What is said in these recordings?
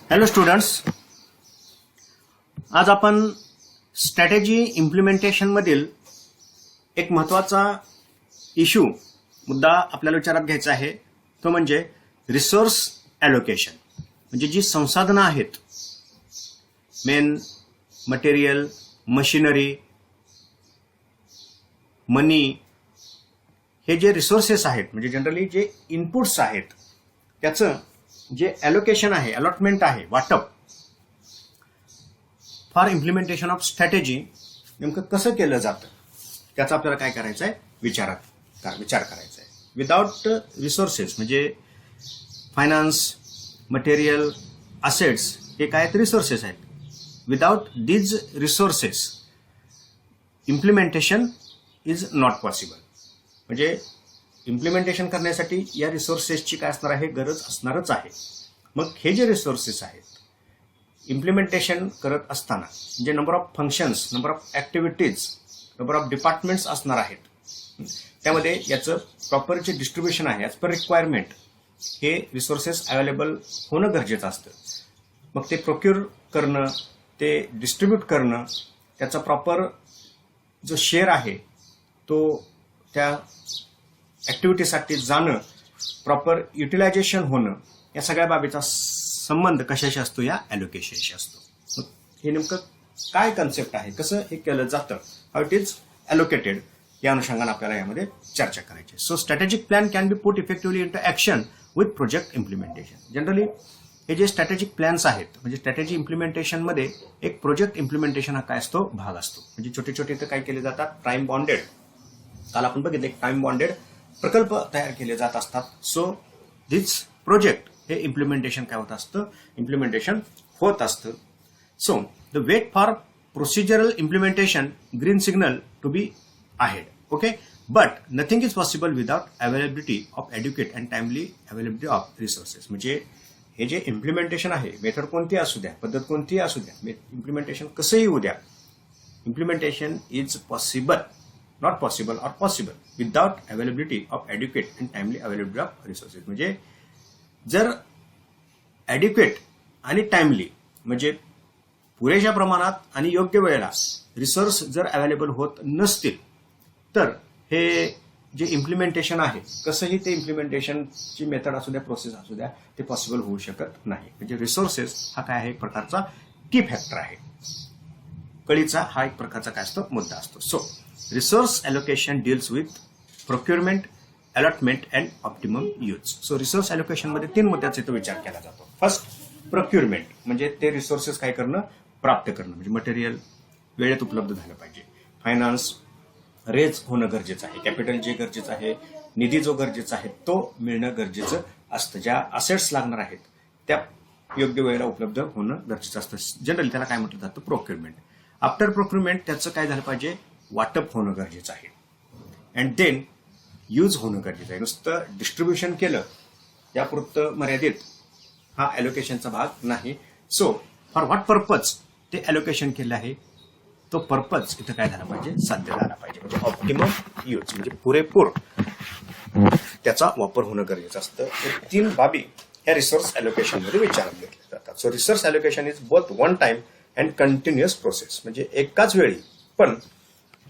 Hello students, आज आपण strategy implementation मधील एक महत्त्वाचा मुद्दा आपल्याला विचारात घ्यायचा आहे. तो म्हणजे रिसोर्स ॲलोकेशन. म्हणजे जी संसाधनं आहेत, मेन मटेरियल, मशिनरी, मनी, हे जे रिसोर्सेस आहेत, म्हणजे जनरली जे इनपुट्स आहेत, त्याचं जे ॲलोकेशन आहे, अलॉटमेंट आहे, वाटप फॉर इम्प्लिमेंटेशन ऑफ स्ट्रॅटेजी नेमकं कसं केलं जातं, त्याचा आपल्याला काय करायचं आहे, विचार करायचा आहे. विदाउट रिसोर्सेस म्हणजे फायनान्स, मटेरियल, असेट्स, हे काय रिसोर्सेस आहेत. Without these resources implementation is not possible. म्हणजे इम्प्लिमेंटेशन करण्यासाठी या रिसोर्सेसची काय असणार आहे, गरज असणारच आहे. मग हे जे रिसोर्सेस आहेत, इम्प्लिमेंटेशन करत असताना जे number of functions, number of activities, number of departments असणार आहेत, त्यामध्ये याचं प्रॉपर जे डिस्ट्रीब्युशन आहे, ॲज पर रिक्वायरमेंट, हे रिसोर्सेस अवेलेबल होणं गरजेचं असतं. मग ते प्रोक्युर करणं, ते डिस्ट्रीब्यूट करणं, त्याचा प्रॉपर जो शेअर आहे तो त्या ॲक्टिव्हिटीसाठी जाणं, प्रॉपर युटिलायझेशन होणं, या सगळ्या बाबीचा संबंध कशाशी असतो, या ॲलोकेशनशी असतो. मग हे नेमकं काय कन्सेप्ट आहे, कसं हे केलं जातं, हाऊ इट इज ॲलोकेटेड, या अनुषंगाने आपल्याला यामध्ये चर्चा करायची. So strategic plan can be put effectively into action with project implementation. Generally हे जे स्ट्रॅटेजिक प्लॅन्स आहेत, म्हणजे स्ट्रॅटेजी इम्प्लिमेंटेशनमध्ये एक प्रोजेक्ट इम्प्लिमेंटेशन हा काय असतो, भाग असतो. म्हणजे छोटे छोटे इथं काय केले जातात, टाइम बॉन्डेड, काल आपण बघितलं एक टाइम बॉन्डेड प्रकल्प तयार केले जात असतात. सो दिस प्रोजेक्ट हे इम्प्लिमेंटेशन काय होत असतं, इम्प्लिमेंटेशन होत असतं. So the wait for procedural implementation, green signal to be ahead. Okay, but nothing is possible without availability of adequate and timely availability of resources. म्हणजे हे जे इम्प्लिमेंटेशन आहे, मेथड कोणती असू द्या, पद्धत कोणती असू द्या, इम्प्लिमेंटेशन कसंही येऊ द्या, implementation is possible, not possible or possible without availability of adequate and timely availability of resources. म्हणजे जर ॲड्युकेट आणि टाइमली, म्हणजे पुरेशा प्रमाणात आणि योग्य वेळेला रिसोर्स जर अवेलेबल होत नसतील, तर हे जे इम्प्लिमेंटेशन आहे, कसंही ते इम्प्लिमेंटेशनची मेथड असू द्या, प्रोसेस असू द्या, ते पॉसिबल होऊ शकत नाही. म्हणजे रिसोर्सेस हा काय आहे, एक प्रकारचा की फॅक्टर आहे, कळीचा हा एक प्रकारचा काय असतो, मुद्दा असतो. So resource allocation deals with procurement, allotment and optimum use. So resource ॲलोकेशनमध्ये 3 मुद्द्याचा इथं विचार केला जातो. फर्स्ट, प्रोक्युरमेंट, म्हणजे ते रिसोर्सेस काय करणं, प्राप्त करणं. म्हणजे मटेरियल वेळेत उपलब्ध झालं पाहिजे, फायनान्स रेज होणं गरजेचं आहे, कॅपिटल जे गरजेचं आहे, निधी जो गरजेचा आहे तो मिळणं गरजेचं असतं. ज्या असेट्स लागणार आहेत त्या योग्य वेळेला उपलब्ध होणं गरजेचं असतं. जनरली त्याला काय म्हटलं जातं, प्रोक्युरमेंट. आफ्टर प्रोक्युरमेंट त्याचं काय झालं पाहिजे, वाटप होणं गरजेचं आहे. अँड देन यूज होणं गरजेचं आहे. नुसतं डिस्ट्रीब्युशन केलं यापुरतं मर्यादित हा ॲलोकेशनचा भाग नाही. सो फॉर व्हॉट पर्पज ते ॲलोकेशन केलं आहे, तो पर्पज इथं काय झाला पाहिजे, साध्य झाला पाहिजे. म्हणजे ऑप्टिमम यूज, म्हणजे पुरेपूर त्याचा वापर होणं गरजेचं असतं. 3 बाबी या रिसोर्स ॲलोकेशनमध्ये विचारात घेतल्या जातात. So resource allocation is both one time and continuous process. म्हणजे एकाच वेळी, पण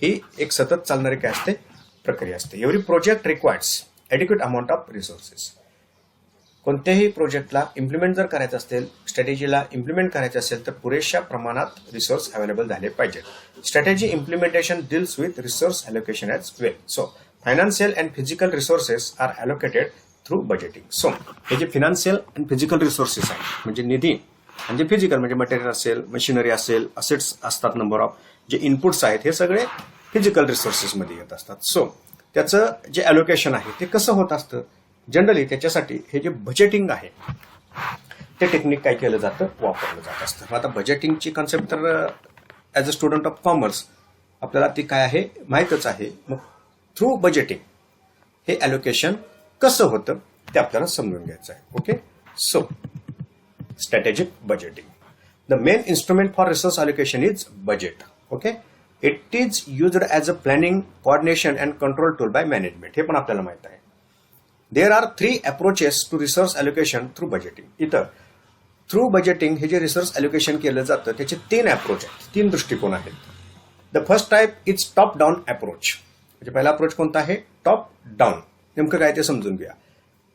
ही एक सतत चालणारी काय असते, प्रक्रिया असते. Every project requires adequate amount of resources. कोणत्याही प्रोजेक्टला इम्प्लिमेंट जर करायचं असेल, स्ट्रॅटेजीला इम्प्लिमेंट करायचं असेल, तर पुरेशा प्रमाणात रिसोर्स अवेलेबल झाले पाहिजेत. Strategy implementation deals with resource allocation as well. So financial and physical resources are allocated through budgeting. So हे जे फिनान्शियल अँड फिजिकल रिसोर्सेस आहेत, म्हणजे निधी, म्हणजे फिजिकल म्हणजे मटेरियल असेल, मशिनरी असेल, असेट्स असतात, नंबर ऑफ जे इनपुट्स आहेत, हे सगळे फिजिकल रिसोर्सेसमध्ये येत असतात. सो त्याचं जे ॲलोकेशन आहे ते कसं होत असतं, जनरली त्याच्यासाठी हे जे बजेटिंग आहे ते टेक्निक काय केलं जातं, वापरलं जात असतं. आता बजेटिंगची कॉन्सेप्ट तर as a student of commerce आपल्याला ती काय आहे माहीतच आहे. मग थ्रू बजेटिंग हे ॲलोकेशन कसं होतं ते आपल्याला समजून घ्यायचं आहे. Okay, so strategic budgeting, the main instrument for resource allocation is budget. Okay, it is used as a planning, coordination and control tool by management. हे पण आपल्याला माहित आहे. There are 3 approaches to resource allocation through budgeting. इथं through budgeting हे जे resource allocation केलं जातं त्याचे 3 अप्रोच आहेत, 3 दृष्टिकोन आहेत. The first type is top down approach. म्हणजे पहिला अप्रोच कोणता आहे? Top down. नेमकं काय ते समजून घ्या.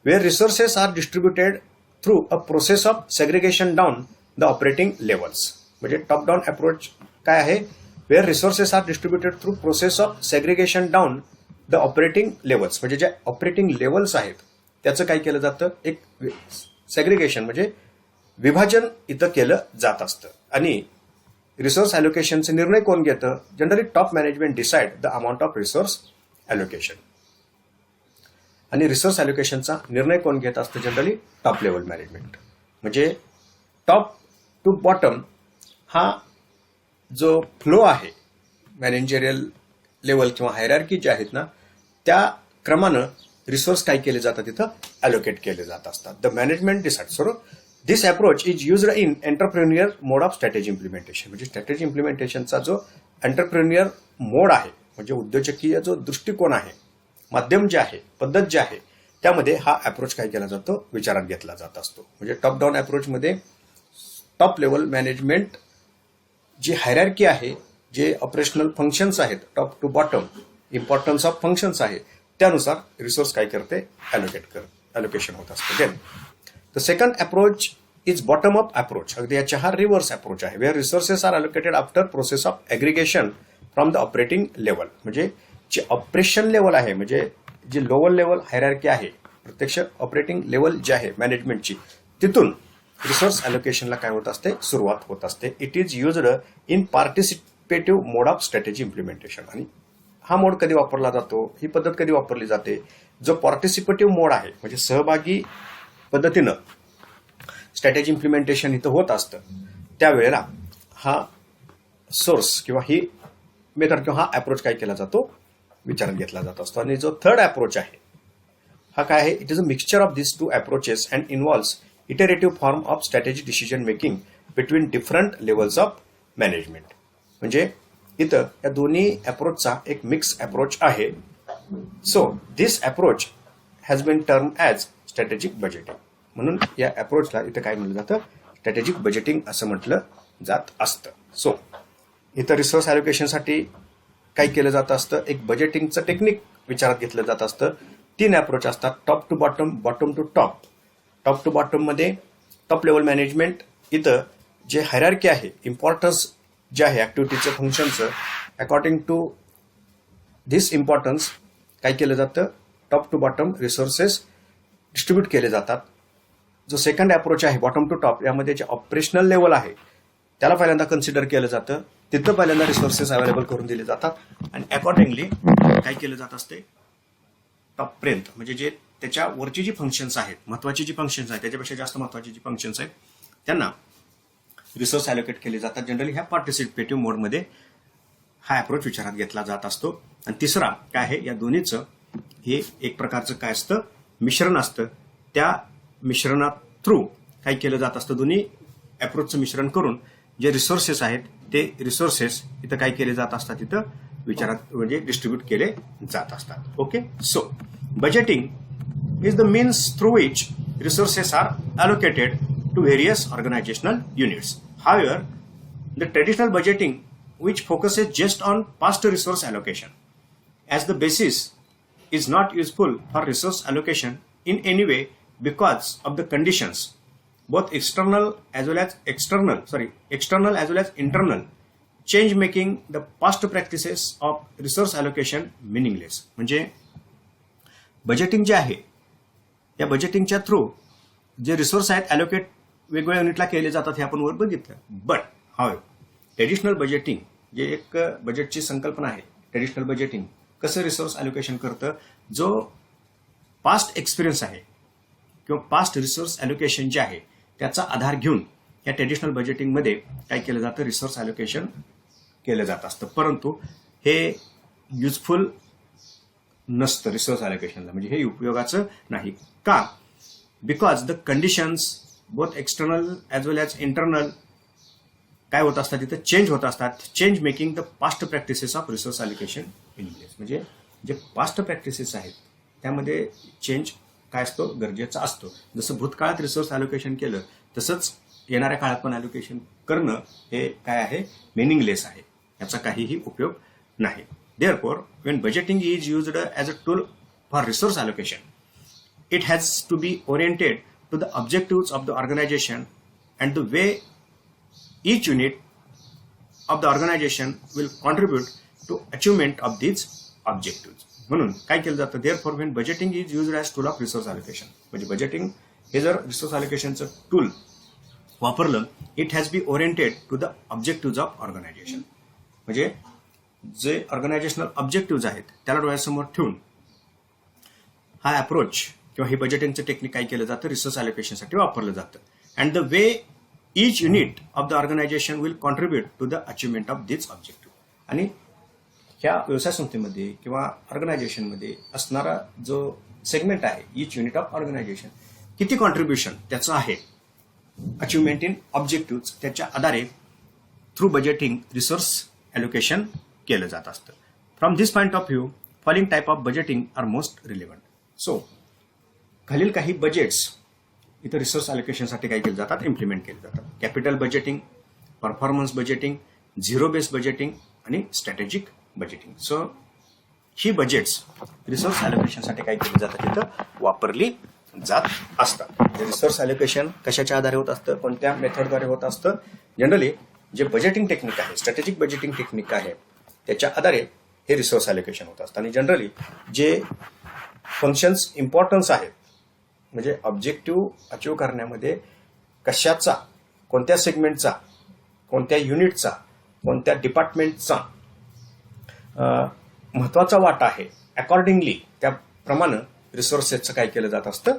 Where resources are distributed through a process of segregation down the operating levels. म्हणजे टॉप डाऊन अप्रोच काय आहे? Where resources are distributed through process of segregation down the operating levels. म्हणजे जे ऑपरेटिंग लेवल्स आहेत त्याचं काय केलं जातं? एक सेग्रिगेशन म्हणजे विभाजन इथं केलं जात असतं. आणि रिसोर्स अलोकेशनचे निर्णय कोण घेतं? Generally top management decide the amount of resource allocation. आणि रिसोर्स अलोकेशनचा निर्णय कोण घेत असतं? Generally top level management. म्हणजे टॉप टू बॉटम हा जो फ्लो आहे मॅनेजरियल लेवल किंवा हायरार्की जे आहेत ना त्या क्रमानं रिसोर्स काय केले जातात तिथं अलोकेट केले जात असतात. The management decide. So this approach is used in entrepreneur mode of strategy implementation. म्हणजे स्ट्रॅटेजी इम्प्लिमेंटेशनचा जो एंटरप्रेन्युअर मोड आहे म्हणजे उद्योजकीय जो दृष्टिकोन आहे, माध्यम जे आहे, पद्धत जी आहे त्यामध्ये हा अप्रोच काय केला जातो? विचारात घेतला जात असतो. म्हणजे टॉप डाऊन अप्रोचमध्ये टॉप लेवल मॅनेजमेंट जी हायरार्की आहे, जे ऑपरेशनल फंक्शन्स आहेत, top to bottom importance of functions आहे त्यानुसार रिसोर्स काय करते? अलोकेशन होत असतं. Then the second approach is bottom up approach. अगदी याच्या हा रिव्हर्स अप्रोच आहे. Where resources are allocated after process of aggregation from the operating level. म्हणजे जे ऑपरेशन लेवल आहे म्हणजे जी लोअर लेवल हायरार्की आहे, प्रत्यक्ष ऑपरेटिंग लेवल जी आहे मॅनेजमेंटची, तिथून रिसोर्स अलोकेशनला काय होत असते? सुरुवात होत असते. It is used in participative mode of strategy implementation. आणि हा मोड कधी वापरला जातो? ही पद्धत कधी वापरली जाते? जो पार्टिसिपेटिव्ह मोड आहे म्हणजे सहभागी पद्धतीनं स्ट्रॅटेजी इम्प्लिमेंटेशन इथं होत असतं त्यावेळेला हा सोर्स किंवा ही मेथड किंवा हा अप्रोच काय केला जातो? विचारात घेतला जात असतो. आणि जो थर्ड अप्रोच आहे हा काय आहे? It is a mixture of this two approaches and involves iterative form of strategy decision making between different levels of management. म्हणजे इथं या दोन्ही अप्रोचचा एक मिक्स अप्रोच आहे. So this approach has been term as strategic budgeting. म्हणून या अप्रोचला इथं काय म्हटलं जातं? स्ट्रॅटेजिक बजेटिंग असं म्हटलं जात असतं. सो इथं रिसोर्स अलोकेशनसाठी काय केलं जात असतं? एक बजेटिंगचं टेक्निक विचारात घेतलं जात असतं. 3 अप्रोच असतात. Top to bottom, bottom to top. Top to bottom मध्ये टॉप लेवल मॅनेजमेंट इथं जे हायरार्की आहे, इम्पॉर्टन्स जे आहे ऍक्टिव्हिटीचं फंक्शनचं, अकॉर्डिंग टू धिस इम्पॉर्टन्स काय केलं जातं? Top to bottom resources distribute केले जातात. जो सेकंड अप्रोच आहे बॉटम टू टॉप, यामध्ये जे ऑपरेशनल लेवल आहे त्याला पहिल्यांदा कन्सिडर केलं जातं. तिथं पहिल्यांदा रिसोर्सेस अवेलेबल करून दिले जातात आणि अकॉर्डिंगली काय केलं जात असते? टॉपपर्यंत म्हणजे जे त्याच्या वरची जी फंक्शन्स आहेत, महत्वाची जी फंक्शन्स आहेत, त्याच्यापेक्षा जास्त महत्वाची जी फंक्शन्स आहेत त्यांना रिसोर्स अलोकेट केले जातात. जनरली ह्या पार्टिसिपेटिव्ह मोडमध्ये हा अप्रोच विचारात घेतला जात असतो. आणि तिसरा काय आहे? या दोन्हीचं हे एक प्रकारचं काय असतं? मिश्रण असतं. त्या मिश्रणात थ्रू काय केलं जात असतं? दोन्ही अप्रोचचं मिश्रण करून जे रिसोर्सेस आहेत ते रिसोर्सेस इथं काय केले जात असतात? इथं विचारात म्हणजे डिस्ट्रीब्यूट केले जात असतात. Okay. So budgeting is the means through which resources are allocated to various organizational units. However, the traditional budgeting, which focuses just on past resource allocation as the basis, is not useful for resource allocation in any way because of the conditions, both external as well as internal, change making the past practices of resource allocation meaningless. म्हणजे budgeting जे आहे या बजेटिंगच्या through जे resource आहेत allocate वेगवेगळ्या युनिटला केले जातात हे आपण वर बघितलं. बट ट्रेडिशनल बजेटिंग जे एक बजेटची संकल्पना आहे, ट्रेडिशनल बजेटिंग कसं रिसोर्स अलोकेशन करतं? जो पास्ट एक्सपिरियन्स आहे किंवा पास्ट रिसोर्स अलोकेशन जे आहे त्याचा आधार घेऊन या ट्रेडिशनल बजेटिंगमध्ये काय केलं जातं? रिसोर्स अलोकेशन केलं जात असतं. परंतु हे युजफुल नसतं रिसोर्स अलोकेशनला, म्हणजे हे उपयोगाचं नाही. का? Because the conditions both external as well as internal काय होत असतात? तिथं चेंज होत असतात. Change making the past practices of resource allocation in place. म्हणजे जे पास्ट प्रॅक्टिसेस आहेत त्यामध्ये चेंज काय असतो? गरजेचा असतो. जसं भूतकाळात रिसोर्स अलोकेशन केलं तसंच येणाऱ्या काळात पण अलोकेशन करणं हे काय आहे, मिनिंगलेस आहे, याचा काहीही उपयोग नाही. Therefore, when budgeting is used as a tool for resource allocation, it has to be oriented to the objectives of the organization and the way each unit of the organization will contribute to achievement of these objectives. म्हणून काय केलं जातं, therefore when budgeting is used as tool of resource allocation, म्हणजे budgeting हे जर resource अलोकेशनचं tool वापरलं, it has be oriented to the objective of organization, म्हणजे जे ऑर्गनायझेशनल ऑब्जेक्टिव्ह आहेत त्याला डोळ्यासमोर ठेवून हा अप्रोच किंवा हे बजेटिंगचं टेक्निक काय केलं जातं, रिसोर्स अलोकेशनसाठी वापरलं जातं. And the way each unit of the organization will contribute to the achievement of this objective. आणि ह्या व्यवसाय संस्थेमध्ये किंवा ऑर्गनायझेशनमध्ये असणारा जो सेगमेंट आहे, इच युनिट ऑफ ऑर्गनायझेशन किती कॉन्ट्रीब्युशन त्याचं आहे अचिव्हमेंट इन ऑब्जेक्टिव्ह, त्याच्या आधारे थ्रू बजेटिंग रिसोर्स अलोकेशन केलं जात असतं. From this point of view following type of budgeting are most relevant. So खालील काही बजेट्स इथं रिसोर्स अलोकेशनसाठी काय केले जातात, इम्प्लिमेंट केले जातात. Capital budgeting, performance budgeting, zero base budgeting आणि स्ट्रॅटेजिक बजेटिंग. सो ही बजेट्स रिसोर्स अलोकेशनसाठी काय केली जातात, तिथं वापरली जात असतात. रिसोर्स अलोकेशन कशाच्या आधारे होत असतं, कोणत्या मेथडद्वारे होत असतं, जनरली जे बजेटिंग टेक्निक आहे, स्ट्रॅटेजिक बजेटिंग टेक्निक आहे, त्याच्या आधारे हे रिसोर्स अलोकेशन होत असतं. आणि जनरली जे फंक्शन्स इम्पॉर्टन्स आहेत, म्हणजे ऑब्जेक्टिव्ह अचीव्ह करण्यामध्ये कशाचा, कोणत्या सेगमेंटचा, कोणत्या युनिटचा, कोणत्या डिपार्टमेंटचा महत्वाचा वाटा आहे, अकॉर्डिंगली त्याप्रमाणे रिसोर्सेसचं काय केलं जात असतं,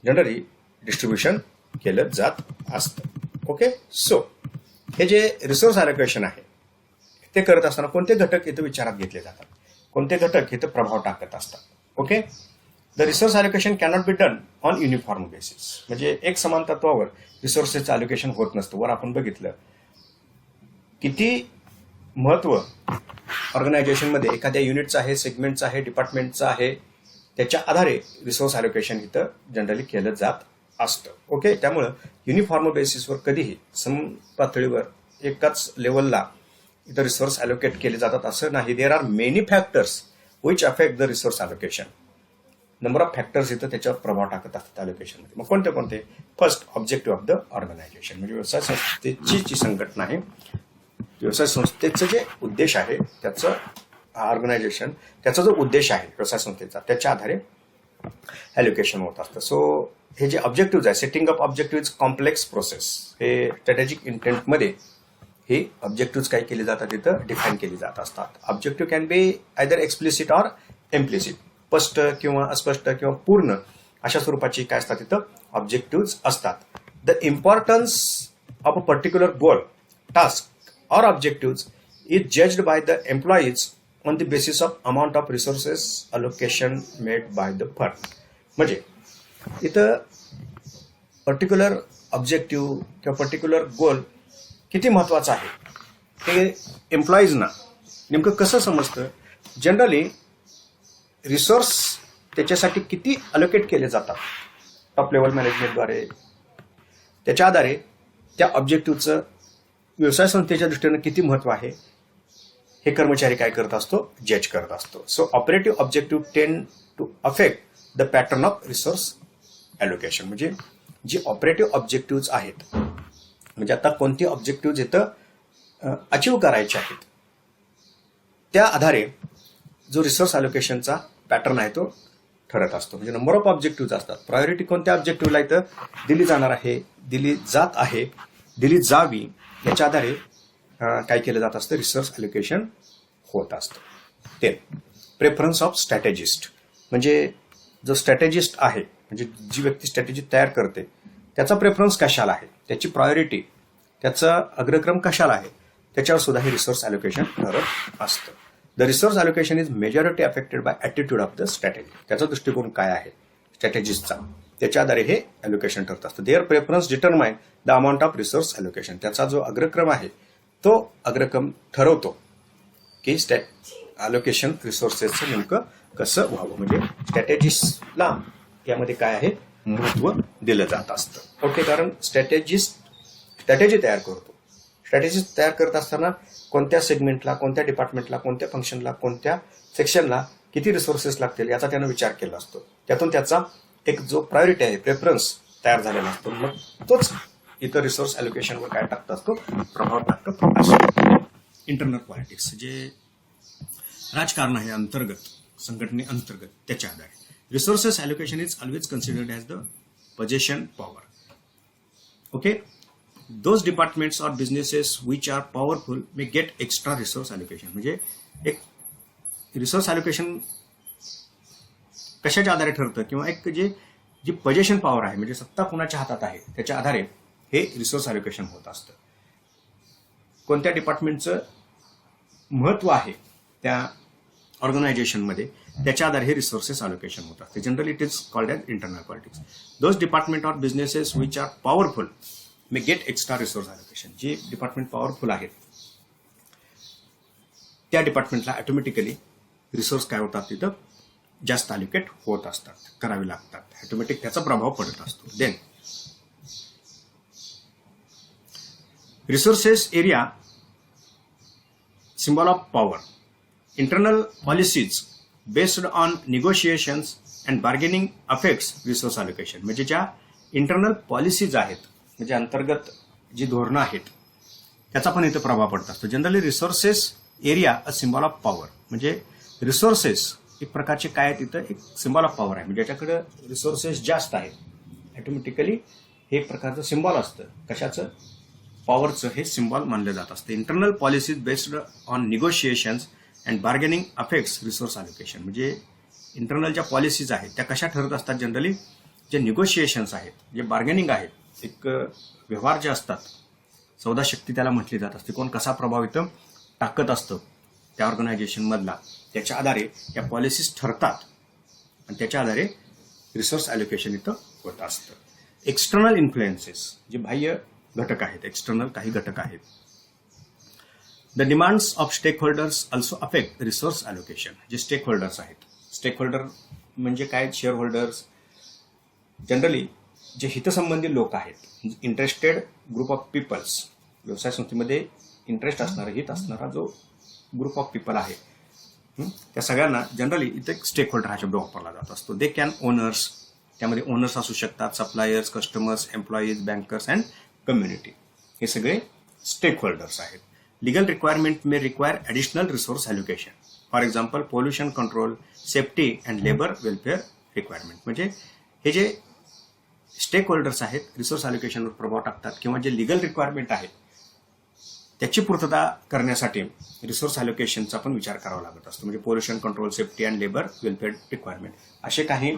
जनरली डिस्ट्रीब्युशन केलं जात असतं. ओके, सो हे जे रिसोर्स अलोकेशन आहे ते करत असताना कोणते घटक इथं विचारात घेतले जातात, कोणते घटक इथं प्रभाव टाकत असतात. Okay, the resource allocation cannot be done on uniform basis, म्हणजे एक समान तत्वावर रिसोर्सेसचं अलोकेशन होत नसतं. वर आपण बघितलं किती महत्व ऑर्गनायझेशनमध्ये एखाद्या युनिटचं आहे, सेगमेंटचं आहे, डिपार्टमेंटचं आहे, त्याच्या आधारे रिसोर्स अलोकेशन इथं जनरली केलं जात असतं. ओके, त्यामुळं युनिफॉर्म बेसिसवर कधीही सम पातळीवर एकाच लेवलला इथं रिसोर्स अलोकेट केले जातात असं नाही. There are many factors which affect the resource allocation. Number of factors इथं त्याच्यावर प्रभाव टाकत असतात अलोकेशनमध्ये. मग कोणते कोणते? First, objective of the organization, म्हणजे व्यवसाय संस्थेची जी संघटना आहे, व्यवसाय संस्थेचं जे उद्देश आहे, त्याचं ऑर्गनायझेशन, त्याचा जो उद्देश आहे व्यवसाय संस्थेचा, त्याच्या आधारे अलोकेशन होत असतं. सो हे जे ऑब्जेक्टिव्ह आहे, setting up objective complex process. हे स्ट्रॅटेजिक इंटेंटमध्ये हे ऑब्जेक्टिव्ह काय केले जातात, तिथं डिफाईन केली जात असतात. Objective can be either explicit or implicit, स्पष्ट किंवा अस्पष्ट किंवा पूर्ण अशा स्वरूपाची काय असतात तिथं ऑब्जेक्टिव्ह असतात. The importance of a particular goal, task or objective is judged by the employees on the basis of amount of resources allocation made by the firm. म्हणजे इथं पर्टिक्युलर ऑब्जेक्टिव्ह किंवा पर्टिक्युलर गोल किती महत्वाचं आहे हे एम्प्लॉईजना नेमकं कसं समजतं. जनरली रिसोर्स त्याच्यासाठी किती अलोकेट केले जातात टॉप लेवल मॅनेजमेंटद्वारे, त्याच्या आधारे त्या ऑब्जेक्टिव्हचं व्यवसाय संस्थेच्या दृष्टीनं किती महत्व आहे हे कर्मचारी काय करत असतो, जज करत असतो. So operative objective tend to affect the pattern of resource allocation. म्हणजे जे ऑपरेटिव्ह ऑब्जेक्टिव्ह आहेत, म्हणजे आता कोणती ऑब्जेक्टिव्ह इथं अचीव्ह करायचे आहेत, त्या आधारे जो रिसोर्स अलोकेशनचा पॅटर्न आहे तो ठरत असतो. म्हणजे नंबर ऑफ ऑब्जेक्टिव्ह असतात. प्रायोरिटी कोणत्या ऑब्जेक्टिव्हला इथं दिली जाणार आहे, दिली जात आहे, दिली जावी, याच्या आधारे काय केलं जात असतं, रिसोर्स अलोकेशन होत असतं. ते प्रेफरन्स ऑफ स्ट्रॅटेजिस्ट, म्हणजे जो स्ट्रॅटेजिस्ट आहे, म्हणजे जी व्यक्ती स्ट्रॅटेजी तयार करते, त्याचा प्रेफरन्स कशाला आहे, त्याची प्रायोरिटी, त्याचा अग्रक्रम कशाला आहे, त्याच्यावर सुद्धा हे रिसोर्स अलोकेशन ठरत असतं. The resource allocation is majority affected by attitude of the strategy. त्याचा दृष्टिकोन काय आहे स्ट्रॅटेजिस्टचा, त्याच्या आधारे हे अलोकेशन ठरत असतं. Their preference determine the amount of resource allocation. त्याचा जो अग्रक्रम आहे तो अग्रक्रम ठरवतो की अलोकेशन रिसोर्सेसचं नेमकं कसं व्हावं. म्हणजे स्ट्रॅटेजिस्टला यामध्ये काय आहे महत्व दिलं जात असतं. ओके, कारण स्ट्रॅटेजिस्ट स्ट्रॅटेजी तयार करतो. स्ट्रॅटेजी तयार करत असताना कोणत्या सेगमेंटला, कोणत्या डिपार्टमेंटला, कोणत्या फंक्शनला, कोणत्या सेक्शनला किती रिसोर्सेस लागतील याचा त्यानं विचार केला असतो. त्यातून त्याचा एक जो प्रायोरिटी आहे, प्रेफरन्स तयार झालेला असतो. मग तोच इतर रिसोर्स अलोकेशनवर काय टाकत असतो, प्रभाव टाकत असतो. इंटरनल पॉलिटिक्स जे राजकारण आहे अंतर्गत, संघटनेअंतर्गत, त्याच्या आधारे resources allocation is always considered as the possession power. Okay, those departments or businesses which are powerful may get extra resource allocation. म्हणजे एक रिसोर्स अलोकेशन कशाच्या आधारे ठरतं किंवा एक जी पोझेशन पॉवर आहे म्हणजे सत्ता कुणाच्या हातात आहे त्याच्या आधारे हे रिसोर्स अलोकेशन होत असतं. कोणत्या डिपार्टमेंटचं महत्व आहे त्या ऑर्गनायझेशनमध्ये त्याच्या आधारे हे रिसोर्सेस अलोकेशन होत असते. Generally it is called as internal politics. Those department or businesses which are powerful may get extra resource allocation. जे डिपार्टमेंट पॉवरफुल आहेत त्या डिपार्टमेंटला ऑटोमॅटिकली रिसोर्स काय होतात तिथं जास्त अलोकेट होत असतात, करावे लागतात. ऑटोमॅटिक त्याचा प्रभाव पडत असतो. Then resources are a symbol of power. Internal policies based on negotiations and bargaining affects resource allocation. म्हणजे ज्या इंटरनल पॉलिसीज आहेत म्हणजे अंतर्गत जी धोरणं आहेत त्याचा पण इथं प्रभाव पडत असतो. Generally resources area a symbol of power. म्हणजे रिसोर्सेस एक प्रकारचे काय आहेत तिथं एक सिम्बॉल ऑफ पॉवर आहे. म्हणजे ज्याच्याकडे रिसोर्सेस जास्त आहेत ऑटोमॅटिकली हे एक प्रकारचं सिम्बॉल असतं. कशाचं? पॉवरचं हे सिम्बॉल मानलं जात असतं. Internal policies based on negotiations and bargaining affects resource allocation. म्हणजे इंटरनल ज्या पॉलिसीज आहेत त्या कशा ठरत असतात? जनरली जे निगोशिएशन्स आहेत, जे बार्गेनिंग आहेत, एक व्यवहार जे असतात, सौदा शक्ती त्याला म्हटली जात असते. कोण कसा प्रभाव इथं टाकत असतं त्या ऑर्गनायझेशनमधला त्याच्या आधारे या पॉलिसीज ठरतात आणि त्याच्या आधारे रिसोर्स अलोकेशन इथं होत असतं. एक्सटर्नल इन्फ्लुएन्सेस जे बाह्य घटक आहेत, एक्सटर्नल काही घटक आहेत. The demands of stake holders also affect resource allocation. जे स्टेक होल्डर्स आहेत, स्टेक होल्डर म्हणजे काय? Share holders. जनरली जे हितसंबंधी लोक आहेत, इंटरेस्टेड ग्रुप ऑफ पीपल्स, व्यवसाय संस्थेमध्ये इंटरेस्ट असणारा, हित असणारा जो ग्रुप ऑफ पीपल आहे त्या सगळ्यांना जनरली इथे स्टेक होल्डर हा शब्द वापरला जात असतो. दे कॅन ओनर्स, त्यामध्ये ओनर्स असू शकतात, suppliers, customers, employees, bankers and community. हे सगळे स्टेक होल्डर्स आहेत. Legal requirement may require additional resource allocation. For example pollution control, safety and labour welfare requirement. म्हणजे हे जे स्टेक होल्डर्स आहेत रिसोर्स अलोकेशनवर प्रभाव टाकतात किंवा जे लिगल रिक्वायरमेंट आहेत त्याची पूर्तता करण्यासाठी रिसोर्स अलोकेशनचा पण विचार करावा लागत असतो. म्हणजे pollution control, safety and labour welfare requirement असे काही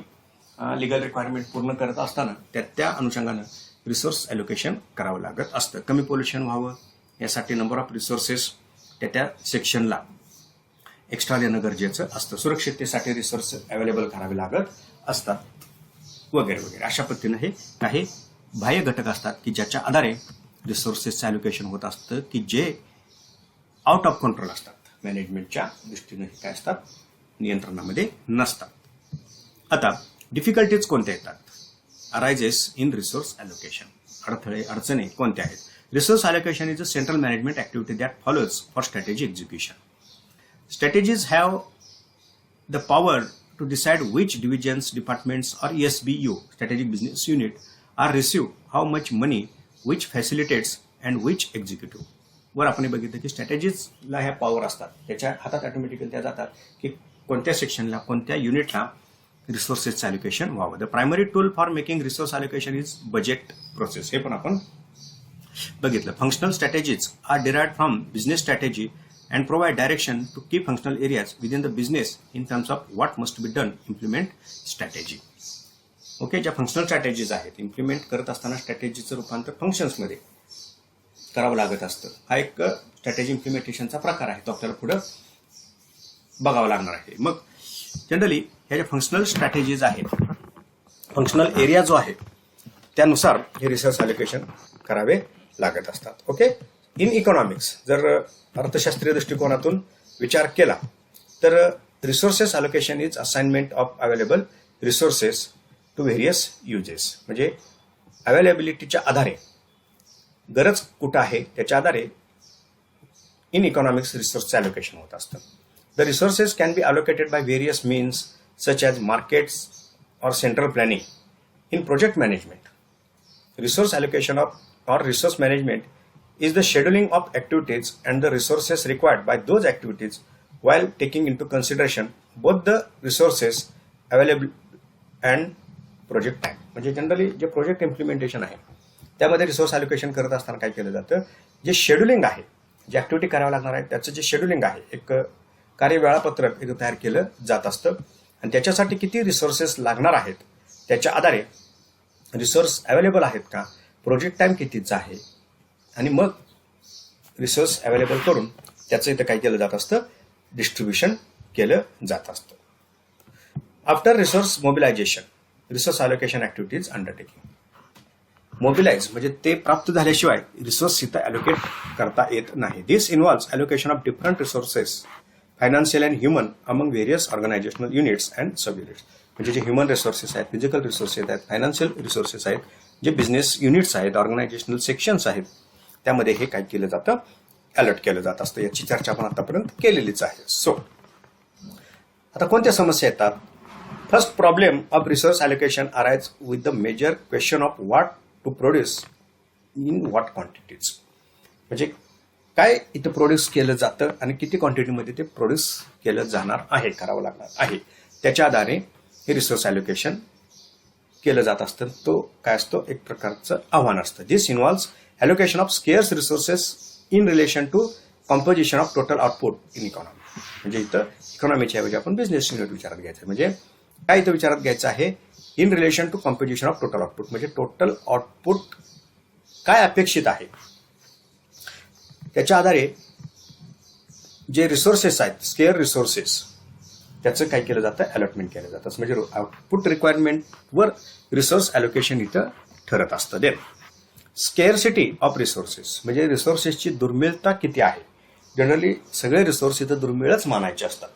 लिगल रिक्वायरमेंट पूर्ण करत असताना त्या अनुषंगानं रिसोर्स अलोकेशन करावं लागत असतं. कमी पोल्युशन व्हावं यासाठी नंबर ऑफ रिसोर्सेस त्या सेक्शनला एक्स्ट्रा देणं गरजेचं असतं. सुरक्षिततेसाठी रिसोर्स अवेलेबल करावे लागत असतात वगैरे वगैरे. अशा पद्धतीनं हे काही बाह्य घटक असतात की ज्याच्या आधारे रिसोर्सेसचं अलोकेशन होत असतं की जे आउट ऑफ कंट्रोल असतात, मॅनेजमेंटच्या दृष्टीनं हे काय असतात, नियंत्रणामध्ये नसतात. आता डिफिकल्टीज कोणत्या येतात? Arises in resource allocation. अडथळे, अडचणी कोणत्या आहेत? Resource allocation is a central management activity that follows for strategy execution. Strategies have the power to decide which divisions, departments or SBU, strategic business unit, are receive how much money, which facilitates and which executive. वर आपण बघितलं की स्ट्रॅटेजीजला ह्या power असतात, त्याच्या हातात automatically त्या जातात की कोणत्या सेक्शनला, कोणत्या युनिटला रिसोर्सेसचं अलोकेशन व्हावं. The primary tool for making resource allocation is budget process. हे पण आपण बघितलं. Functional strategies are derived from business strategy and provide direction to key functional areas within the business in terms of what must be done implement strategy. Okay, ज्या functional strategies आहेत implement करत असताना स्ट्रॅटेजीचं रूपांतर फंक्शन्समध्ये करावं लागत असतं. हा एक स्ट्रॅटेजी इम्प्लिमेंटेशनचा प्रकार आहे, तो आपल्याला पुढं बघावा लागणार आहे. मग जनरली ह्या ज्या फंक्शनल स्ट्रॅटेजीज आहेत, फंक्शनल एरिया जो आहे त्यानुसार हे रिसोर्स अलोकेशन करावे लागत असतात. ओके, इन इकॉनॉमिक्स जर अर्थशास्त्रीय दृष्टिकोनातून विचार केला तर resources allocation is assignment of available resources to various uses. म्हणजे अवेलेबिलिटीच्या आधारे गरज कुठं आहे त्याच्या आधारे इन इकॉनॉमिक्स रिसोर्सचं ॲलोकेशन होत असतं. The resources can be allocated by various means such as markets or central planning. In project management, resource allocation or resource management is the scheduling of activities and the resources required by those activities while taking into consideration both the resources available and project time. म्हणजे generally जे project implementation आहे त्यामध्ये resource allocation करत असताना काय केलं जातं, जे शेड्युलिंग आहे, जे ॲक्टिव्हिटी करावं लागणार आहे त्याचं जे शेड्युलिंग आहे, एक कार्य वेळापत्रक एक तयार केलं जात असतं आणि त्याच्यासाठी किती रिसोर्सेस लागणार आहेत त्याच्या आधारे रिसोर्स अवेलेबल आहेत का, प्रोजेक्ट टाइम कितीचा आहे आणि मग रिसोर्स अवेलेबल करून त्याचं इथं काय केलं जात असतं, डिस्ट्रीब्युशन केलं जात असतं. After resource mobilization resource allocation activities undertaking. Mobilize म्हणजे ते प्राप्त झाल्याशिवाय रिसोर्स इथं अलोकेट करता येत नाही. This involves allocation of different resources financial and human among various organisational units and sub units. म्हणजे जे ह्युमन रिसोर्सेस आहेत, फिजिकल रिसोर्सेस आहेत, फायनान्शियल रिसोर्सेस आहेत, जे बिझनेस युनिट्स आहेत, ऑर्गनायझेशनल सेक्शन्स आहेत, त्यामध्ये हे काय केलं जातं, अलर्ट केलं जात असतं. याची चर्चा आपण आतापर्यंत केलेलीच आहे. सो आता कोणत्या समस्या येतात. First problem of resource allocation arise with the major question of what to produce in what quantities. म्हणजे काय इथं प्रोड्यूस केलं जातं आणि किती क्वांटिटीमध्ये ते प्रोड्यूस केलं जाणार आहे, करावं लागणार आहे, त्याच्या आधारे हे रिसोर्स अलोकेशन केलं जात असतं. तो काय असतो, एक प्रकारचं आव्हान असतं. This involves allocation of scarce resources in relation to composition of total output in economy. म्हणजे इथं इकॉनॉमीच्या ऐवजी आपण बिझनेस युनिट विचारात घ्यायचं. म्हणजे काय इथं विचारात घ्यायचं आहे, in relation to composition of total output. म्हणजे टोटल आउटपुट काय अपेक्षित आहे त्याच्या आधारे जे रिसोर्सेस आहेत, स्केअर रिसोर्सेस, त्याचं काय केलं जातं, अलॉटमेंट केलं जातं. म्हणजे आउटपुट रिक्वायरमेंटवर रिसोर्स अलोकेशन इथं ठरत असतं. देन स्केअरसिटी ऑफ रिसोर्सेस म्हणजे रिसोर्सेसची दुर्मिळता किती आहे. जनरली सगळे रिसोर्स इथं दुर्मिळच मानायचे असतात.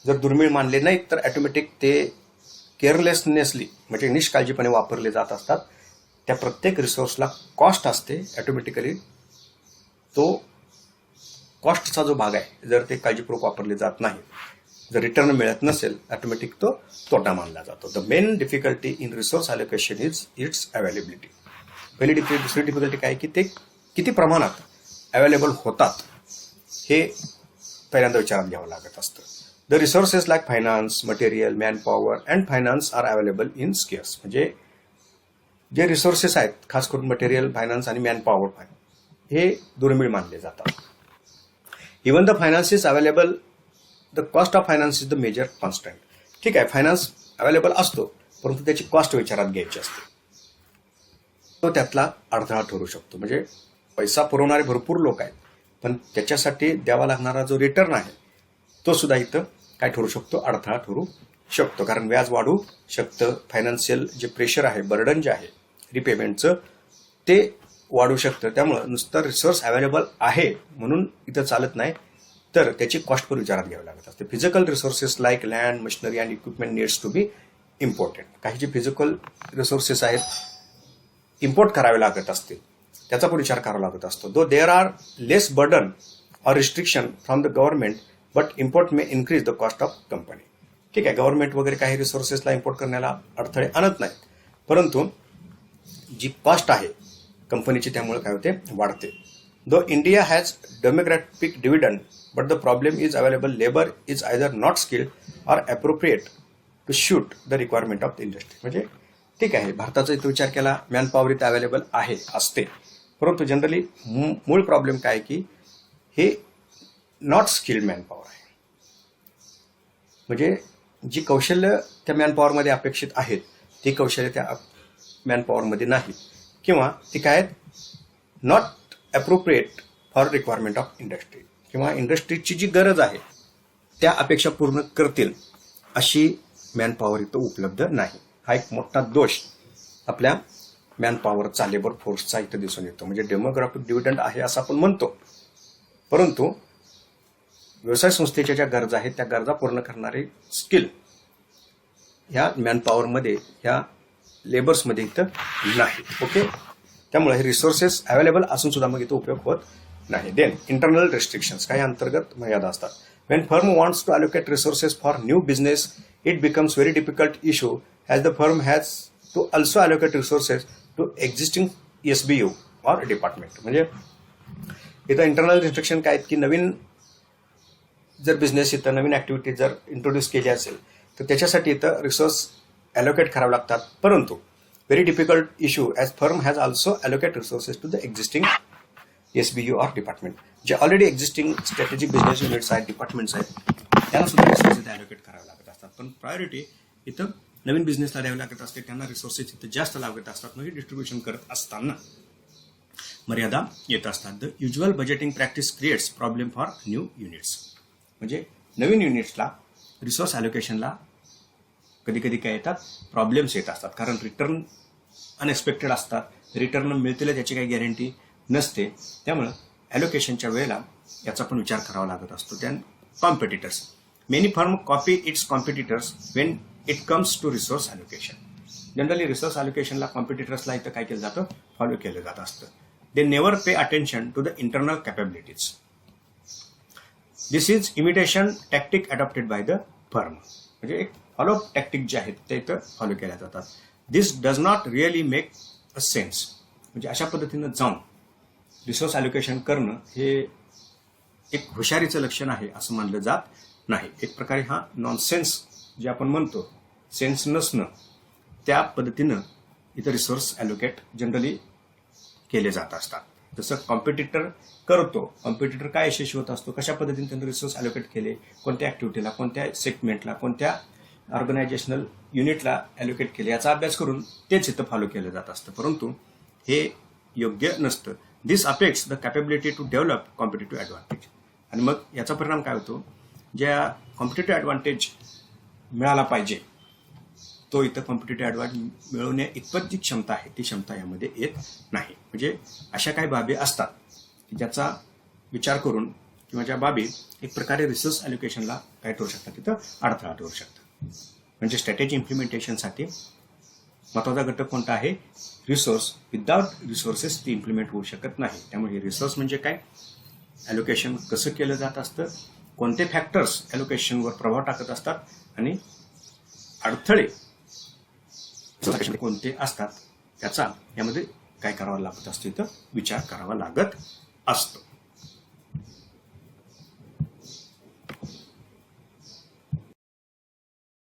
जर दुर्मिळ मानले नाहीत तर ऑटोमॅटिक ते केअरलेसनेसली म्हणजे निष्काळजीपणे वापरले जात असतात. त्या प्रत्येक रिसोर्सला कॉस्ट असते. ऑटोमॅटिकली तो कॉस्टचा जो भाग आहे, जर ते काळजीपूर्वक वापरले जात नाही, जर रिटर्न मिळत नसेल, ऑटोमॅटिक तो तोटा मानला जातो. The main difficulty in resource allocation is it's availability. पहिली दुसरी डिफिकल्टी काय की ते किती प्रमाणात अवेलेबल होतात हे पहिल्यांदा विचारात घ्यावं लागत असतं. The resources like finance, material, manpower and finance are available in scarce. म्हणजे जे रिसोर्सेस आहेत, खास करून मटेरियल, फायनान्स आणि मॅन पॉवर, हे दुर्मिळ मानले जातात. Even the finance is available, the cost of finance is the major constant. ठीक आहे, फायनान्स अवेलेबल असतो परंतु त्याची कॉस्ट विचारात घ्यायची असते, तो त्यातला अडथळा ठरू शकतो. म्हणजे पैसा पुरवणारे भरपूर लोक आहेत पण त्याच्यासाठी द्यावा लागणारा जो रिटर्न आहे तो सुद्धा इथं काय ठरू शकतो, अडथळा ठरू शकतो. कारण व्याज वाढू शकतं, फायनान्शियल जे प्रेशर आहे, बर्डन जे आहे रिपेमेंटचं, ते वाढू शकतं. त्यामुळं नुसतं रिसोर्स अवेलेबल आहे म्हणून इथं चालत नाही, तर त्याची कॉस्ट पण विचारात घ्यावी लागत असते. Physical resources like land, machinery and equipment needs to be important. काही जे फिजिकल रिसोर्सेस आहेत, इम्पोर्ट करावे लागत असतील, त्याचा पण विचार करावा लागत असतो. Though there are less burden or restriction from the government but import may increase the cost of company. ठीक आहे, गव्हर्नमेंट वगैरे काही रिसोर्सेसला इम्पोर्ट करण्याला अडथळे आणत नाहीत, परंतु जी कॉस्ट आहे कंपनीची त्यामुळे काय होते, वाढते. Though India has demographic dividend but the problem is available labour is either not skilled or appropriate to shoot the requirement of the industry. म्हणजे ठीक आहे, भारताचा इथं विचार केला, मॅन पॉवर इथं अवेलेबल आहे, असते, परंतु जनरली मूळ प्रॉब्लेम काय की हे नॉट स्किल्ड मॅन पॉवर आहे. म्हणजे जी कौशल्य त्या मॅन पॉवरमध्ये अपेक्षित आहेत ती कौशल्य त्या मॅन पॉवरमध्ये नाही, किंवा ती काय आहेत, not appropriate for requirement of industry, किंवा इंडस्ट्रीची जी गरज आहे त्या अपेक्षा पूर्ण करतील अशी मॅन पॉवर इथं उपलब्ध नाही. हा एक मोठा दोष आपल्या मॅन पॉवरचा, लेबर फोर्सचा इथं दिसून येतो. म्हणजे डेमोग्राफिक डिव्हिडंड आहे असं आपण म्हणतो, परंतु व्यवसाय संस्थेच्या ज्या गरजा आहेत त्या गरजा पूर्ण करणारे स्किल ह्या मॅन पॉवरमध्ये, ह्या लेबर्समध्ये इथं नाही. ओके, त्यामुळे हे रिसोर्सेस अवेलेबल असून सुद्धा मग इथं उपयोग होत नाही. देन इंटरनल रिस्ट्रिक्शन्स, काही अंतर्गत मर्यादा असतात. When firm wants to allocate resources for new business it becomes very difficult issue as the firm has to also allocate resources to existing SBU or department. म्हणजे इथं इंटरनल रिस्ट्रिक्शन काय आहेत की नवीन जर बिझनेस इथं नवीन ॲक्टिव्हिटी जर introduce केली असेल तर त्याच्यासाठी इथं रिसोर्स ॲलोकेट करावे लागतात. परंतु very difficult issue as firm has also allocate resources to the existing SBU or department. जे already existing strategic business units आहेत, डिपार्टमेंट्स आहेत, त्यांना सुद्धा रिसोर्सेस ॲलोकेट करावे लागत असतात. पण प्रायोरिटी इथं नवीन बिझनेसला द्यावी लागत असते, त्यांना रिसोर्सेस इथं जास्त लागत असतात. म्हणजे डिस्ट्रीब्युशन करत असताना मर्यादा येत असतात. The usual budgeting practice creates problem for new units. म्हणजे नवीन युनिट्सला रिसोर्स ॲलोकेशनला कधी कधी काय येतात, प्रॉब्लेम्स येत असतात. कारण रिटर्न अनएक्सपेक्टेड असतात, रिटर्न मिळतील त्याची काही गॅरंटी नसते. त्यामुळं ॲलोकेशनच्या वेळेला याचा पण विचार करावा लागत असतो. Than competitors, many firm copy its competitors when it comes to resource allocation. Generally resource ॲलोकेशनला कॉम्पिटिटर्सला इथं काय केलं जातं, फॉलो केलं जात असतं. They never pay attention to the internal capabilities. This is imitation tactic adopted by the firm. म्हणजे एक फॉलो टॅक्टिक जे आहेत ते इथं फॉलो केल्या जातात. This does not really make a sense. म्हणजे अशा पद्धतीनं जाऊन रिसोर्स ॲलोकेशन करणं हे एक हुशारीचं लक्षण आहे असं मानलं जात नाही. एक प्रकारे हा नॉनसेन्स जे आपण म्हणतो, सेन्स नसणं, त्या पद्धतीनं इथं रिसोर्स ॲलोकेट जनरली केले जात असतात. जसं कॉम्पिटिटर करतो, कॉम्पिटिटर काय यशस्वी होत असतो, कशा पद्धतीने त्यांनी रिसोर्स ॲलोकेट केले, कोणत्या ॲक्टिव्हिटीला, कोणत्या सेगमेंटला, कोणत्या ऑर्गनायझेशनल युनिटला ॲलोकेट केले, याचा अभ्यास करून तेच इथं फॉलो केलं जात असतं. परंतु हे योग्य नसतं. This affects the capability to develop competitive advantage. आणि मग याचा परिणाम काय होतो, ज्या कॉम्पिटिटिव्ह ॲडव्हान्टेज मिळाला पाहिजे तो इथं कॉम्पिटिटिव्ह ॲडव्हान्टेज मिळवण्या इतपत जी क्षमता आहे ती क्षमता यामध्ये येत नाही. म्हणजे अशा काही बाबी असतात की ज्याचा विचार करून किंवा ज्या बाबी एक प्रकारे रिसोर्स ॲलोकेशनला काय ठरू शकतात, तिथं अडथळा ठरू शकतात. म्हणजे स्ट्रॅटेजी इम्प्लिमेंटेशनसाठी महत्त्वाचा घटक कोणता आहे, रिसोर्स. विदाउट रिसोर्सेस ती इम्प्लिमेंट होऊ शकत नाही. त्यामुळे रिसोर्स म्हणजे काय, ॲलोकेशन कसं केलं जात असतं, कोणते फॅक्टर्स ॲलोकेशनवर प्रभाव टाकत असतात आणि अडथळे कोणते असतात त्याचा यामध्ये काय करावा लागत असतो, इथं विचार करावा लागत असतो.